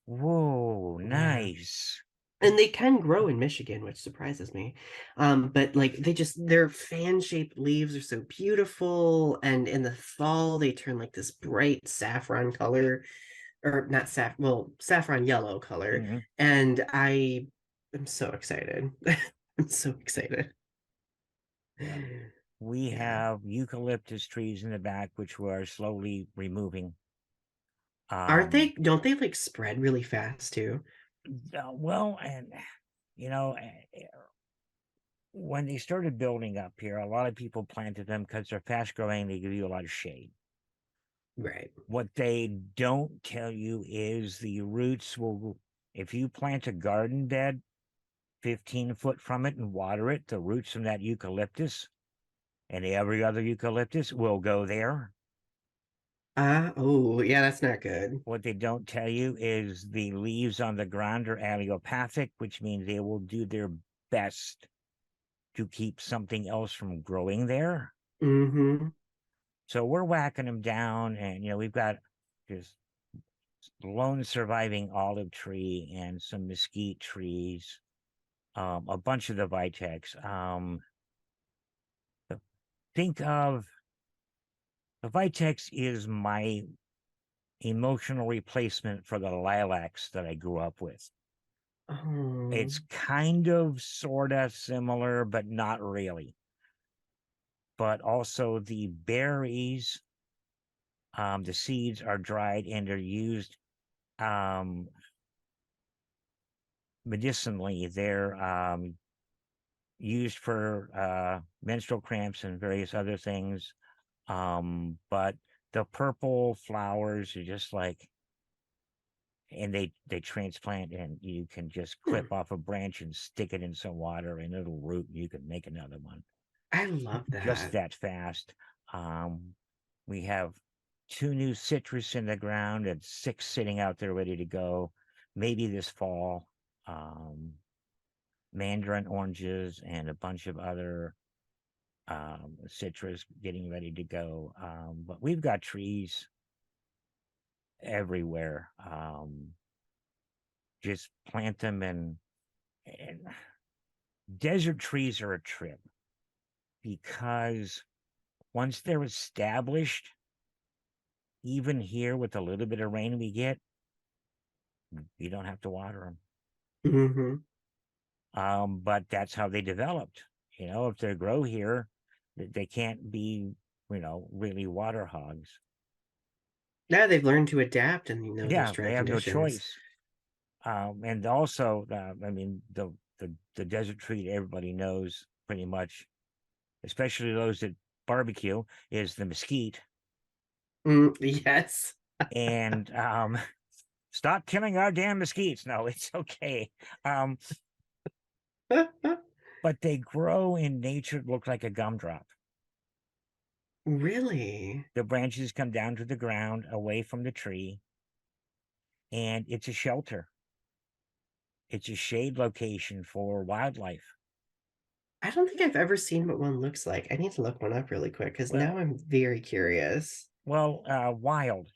Whoa, yeah. nice. And they can grow in Michigan, which surprises me. But like their fan-shaped leaves are so beautiful, and in the fall they turn like this bright saffron color, or not saffron yellow color. Mhm. And I am so excited. I'm so excited. Yeah. We Yeah. have eucalyptus trees in the back, which we're slowly removing. Aren't Um, they, don't they like spread really fast too? well, and you know, when they started building up here, a lot of people planted them because they're fast growing. They give you a lot of shade. Right. What they don't tell you is the roots will, if you plant a garden bed 15 foot from it and water it, the roots from that eucalyptus and every other eucalyptus will go there. Oh, yeah, that's not good. What they don't tell you is the leaves on the ground are allelopathic, which means they will do their best to keep something else from growing there. Mm-hmm. So we're whacking them down, and we've got just lone surviving olive tree and some mesquite trees, a bunch of the vitex. Think of the vitex is my emotional replacement for the lilacs that I grew up with. Oh, It's kind of sort of similar, but not really. But also the berries, the seeds are dried and are used um, medicinally. They're used for menstrual cramps and various other things. But the purple flowers are just like, and they transplant, and you can just hmm. clip off a branch and stick it in some water and it'll root and you can make another one I love just that. that fast. um we have 2 new citrus in the ground and 6 sitting out there ready to go maybe this fall. um Mandarin oranges and a bunch of other citrus getting ready to go. But we've got trees everywhere. Just plant them, and desert trees are a trip because once they're established, even here with a little bit of rain we get, you don't have to water them. Mm-hmm. But that's how they developed. If they grow here, they can't be, really water hogs. Yeah, they've learned to adapt and those Yeah, dry they have no conditions. choice. And also, I mean, the desert tree everybody knows pretty much, especially those that barbecue, is the mesquite. Yes. And stop killing our damn mesquites. No, it's okay. Um, but they grow in nature, look like a gumdrop. Really? The branches come down to the ground away from the tree, and it's a shelter. It's a shade location for wildlife. I don't think I've ever seen what one looks like. I need to look one up really quick because now Well, I'm very curious. wild,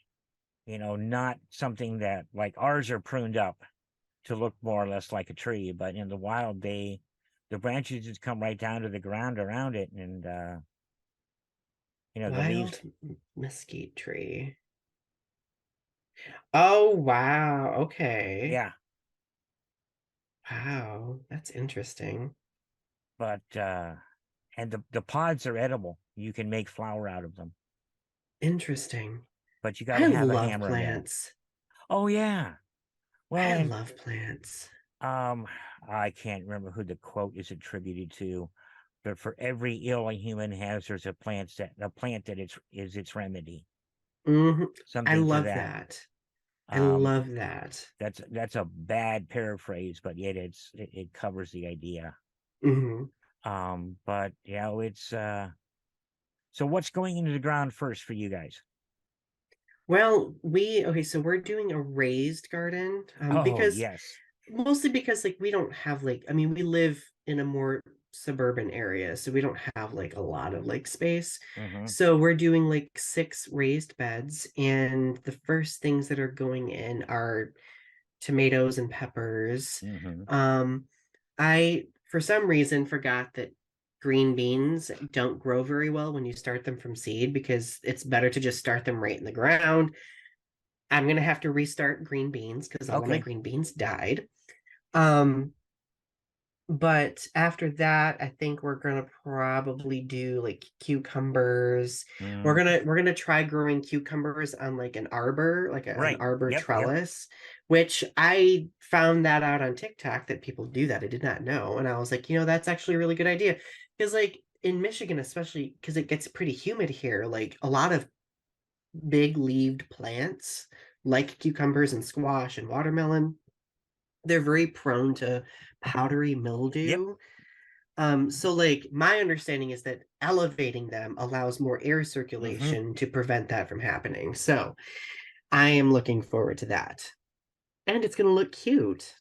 not something that like ours are pruned up to look more or less like a tree, but in the wild, the branches just come right down to the ground around it, and the leaves. Wild mesquite tree. Oh, wow. Okay. Yeah, Wow. That's interesting. but and the pods are edible. You can make flour out of them, Interesting. but you got to I have a love hammer and nail. plants. Oh yeah. Well, I and love plants. um, I can't remember who the quote is attributed to, but for every ill a human has, there's a plant that is its remedy. Hmm. I Something to love that. that. I Um, love that. that's a bad paraphrase, but yet it covers the idea. Hmm. But it's so what's going into the ground first for you guys? Well, okay, so we're doing a raised garden, Oh because yes. mostly because like we don't have like, I mean, we live in a more suburban area, so we don't have like a lot of like space. Mm-hmm. So we're doing like six raised beds, and the first things that are going in are tomatoes and peppers. Mm-hmm. Um, I, for some reason, forgot that green beans don't grow very well when you start them from seed because it's better to just start them right in the ground. I'm going to have to restart green beans because all of my Okay. green beans died. Um, but after that, I think we're gonna probably do like cucumbers. we're Mm, gonna we're gonna try growing cucumbers on like an arbor, like an right. arbor Yep. Yep. trellis, which I found that out on TikTok that people do that. I did not know, and I was like, that's actually a really good idea because like in Michigan, especially because it gets pretty humid here, like a lot of big leaved plants like cucumbers and squash and watermelon, they're very prone to powdery Yep. mildew. So like my understanding is that elevating them allows more air Mm-hmm. circulation to prevent that from happening. So I am looking forward to that. And it's gonna look cute.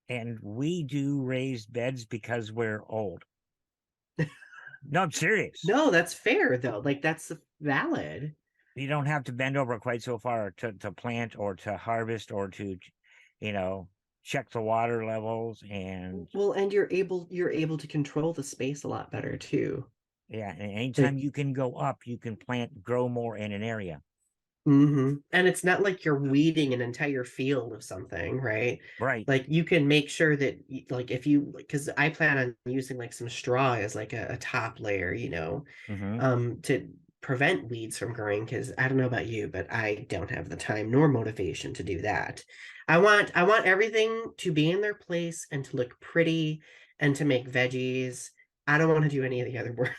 And we do raised beds because we're old. No, I'm serious. No, that's fair though. Like that's valid. You don't have to bend over quite so far to plant or to harvest or to, you know, check the water levels and Well, and you're able to control the space a lot better too. yeah, and anytime Like, you can go up, you can grow more in an area. and it's not like you're weeding an entire field of something, right? Right. Like you can make sure that like if you, because I plan on using like some straw as like a top layer, Mm-hmm. to prevent weeds from growing. Because I don't know about you, but I don't have the time nor motivation to do that. I want everything to be in their place and to look pretty and to make veggies. I don't want to do any of the other work.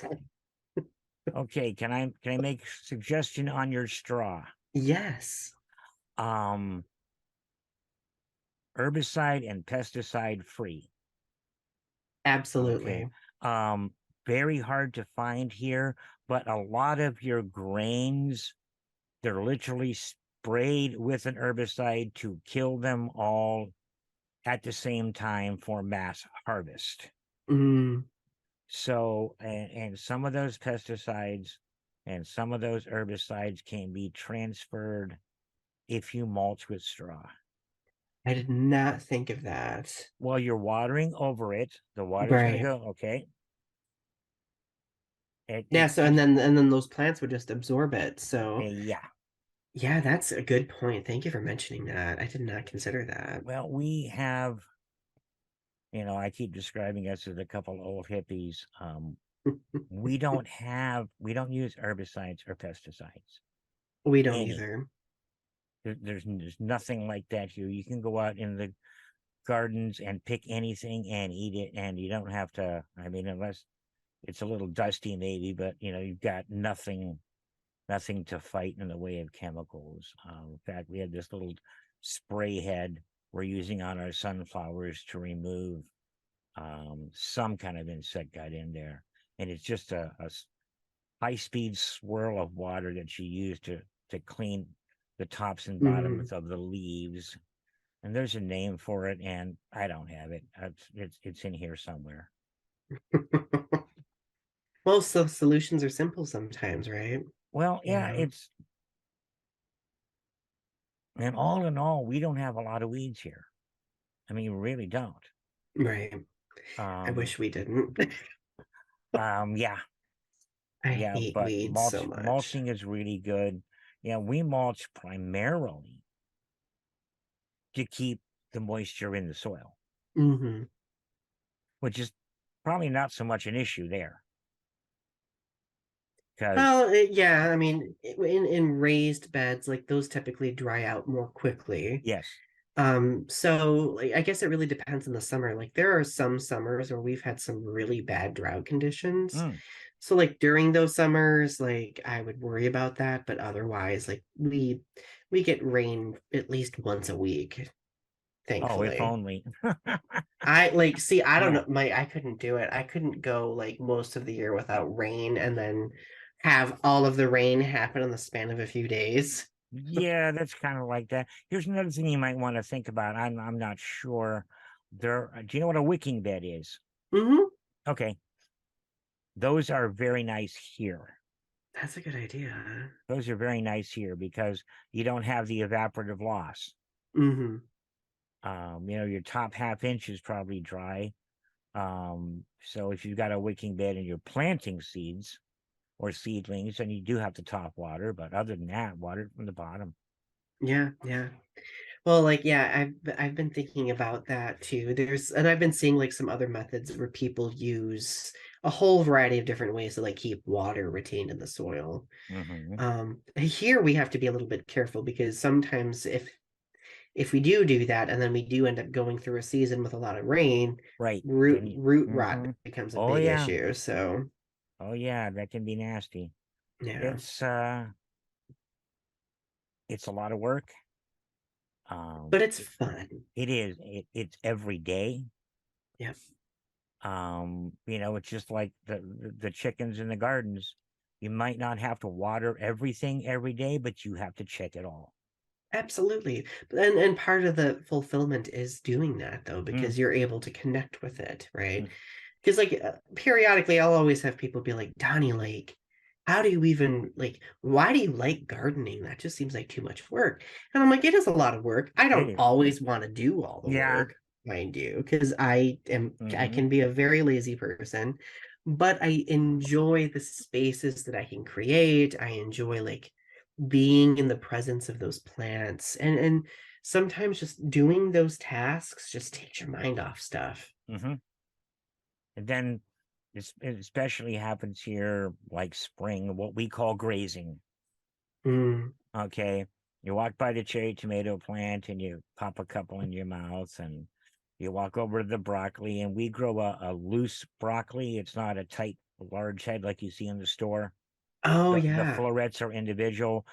Okay, can I make a suggestion on your straw? Yes, Um, herbicide and pesticide free. Okay. absolutely. Um, very hard to find here, but a lot of your grains, they're literally sprayed with an herbicide to kill them all at the same time for mass harvest. Mm, So, and some of those pesticides and some of those herbicides can be transferred if you mulch with straw. I did not think of that. While you're watering over it, the water's going to Right. go, okay. Yeah, so and It's, then those plants would just absorb it. So yeah. yeah, that's a good point. Thank you for mentioning that. I did not consider that. Well, we have, I keep describing us as a couple old hippies. We don't use herbicides or pesticides. We don't Any. either. There's nothing like that here. You can go out in the gardens and pick anything and eat it, and you don't have to. I mean, unless it's a little dusty, maybe, but you've got nothing to fight in the way of chemicals. In fact, we had this little spray head we're using on our sunflowers to remove some kind of insect got in there, and it's just a high speed swirl of water that you use to clean the tops and Mhm. bottoms of the leaves. And there's a name for it, and I don't have it. It's in here somewhere. Well, so solutions are simple sometimes, right? Well, You yeah, know? it's and all in all, we don't have a lot of weeds here. I mean, we really don't. Right. I Um, wish we didn't. yeah, I yeah, hate but weeds so much. mulching is really good. Yeah, we mulch primarily. to keep the moisture in the soil, Mm-hmm. which is probably not so much an issue there. Because, Well, yeah, I mean, in raised beds, like those typically dry out more quickly. yes. So like, I guess it really depends on the summer. Like there are some summers where we've had some really bad drought conditions. Mm. So like during those summers, like I would worry about that, but otherwise, like we get rain at least once a week, Oh, if thankfully. only. I like see, I don't Yeah. know, I couldn't do it. I couldn't go like most of the year without rain and then have all of the rain happen in the span of a few days. Yeah, that's kind of like that. Here's another thing you might want to think about. I'm not sure. Do you know what a wicking bed is? Hmm. Okay. Those are very nice here. That's a good idea. Those are very nice here because you don't have the evaporative loss. Hmm. Your top half inch is probably dry. So if you've got a wicking bed and you're planting seeds or seedlings, then you do have to top water. But other than that, water from the bottom. Yeah, yeah. Well, like, yeah, I've been thinking about that too. And I've been seeing like some other methods where people use a whole variety of different ways to like keep water retained in the soil. Hmm. Here we have to be a little bit careful because sometimes if we do that and then we do end up going through a season with a lot of rain, Right. root Then you, root rot hmm becomes a Oh big yeah. issue. So Oh yeah, that can be nasty. yeah, It's a lot of work. but it's It, fun. it is. It's every day. Yeah, It's just like the chickens in the gardens. You might not have to water everything every day, but you have to check it all. absolutely. And part of the fulfillment is doing that though, Mm, because you're able to connect with it, right? mm. Because like periodically I'll always have people be like, Donnie, like, how do you even like why do you like gardening? That just seems like too much work. And I'm like, it is a lot of work. I It don't is. always want to do all the Yeah. work, mind you, because I Hmm. can be a very lazy person, but I enjoy the spaces that I can create. I enjoy like being in the presence of those plants and sometimes just doing those tasks just takes your mind off stuff. Hmm. And then it especially happens here like spring, what we call grazing. Mm. Okay. You walk by the cherry tomato plant and you pop a couple in your mouth, and you walk over to the broccoli, and we grow a loose broccoli. It's not a tight, large head like you see in the store. Oh The yeah. florets are individual,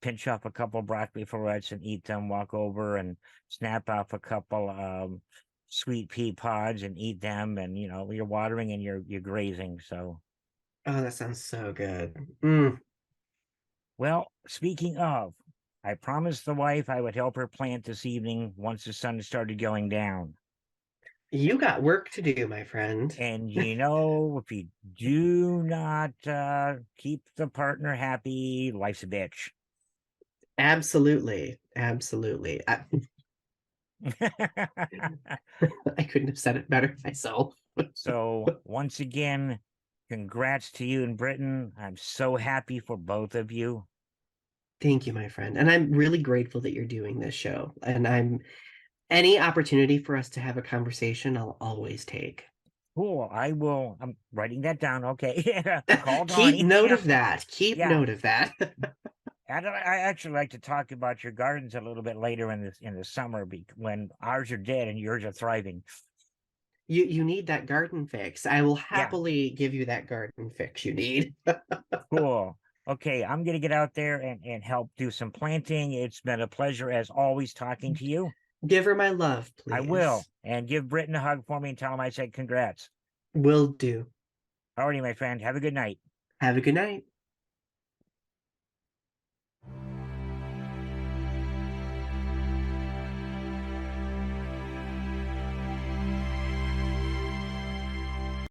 pinch off a couple broccoli florets and eat them, walk over and snap off a couple sweet pea pods and eat them, and you're watering and you're grazing. So, Oh, that sounds so good. Mm. well, speaking of, I promised the wife I would help her plant this evening once the sun started going down. You got work to do, my friend. And if you do not keep the partner happy, life's a bitch. Absolutely. Absolutely. I couldn't have said it better myself. So once again, congrats to you and Britain. I'm so happy for both of you. Thank you, my friend. And I'm really grateful that you're doing this show. And I'm any opportunity for us to have a conversation, I'll always take. Cool. I'm writing that down. Okay. Call Keep Donnie. note of that. Keep Yeah. note of that. I actually like to talk about your gardens a little bit later in the summer, when ours are dead and yours are thriving. You need that garden fix. I will Yeah. happily give you that garden fix you need. Cool. Okay, I'm gonna get out there and help do some planting. It's been a pleasure as always talking to you. Give her my love, I will. please. And give Britton a hug for me and tell him I said congrats. Will do. Alrighty, my friend. Have a good night. Have a good night.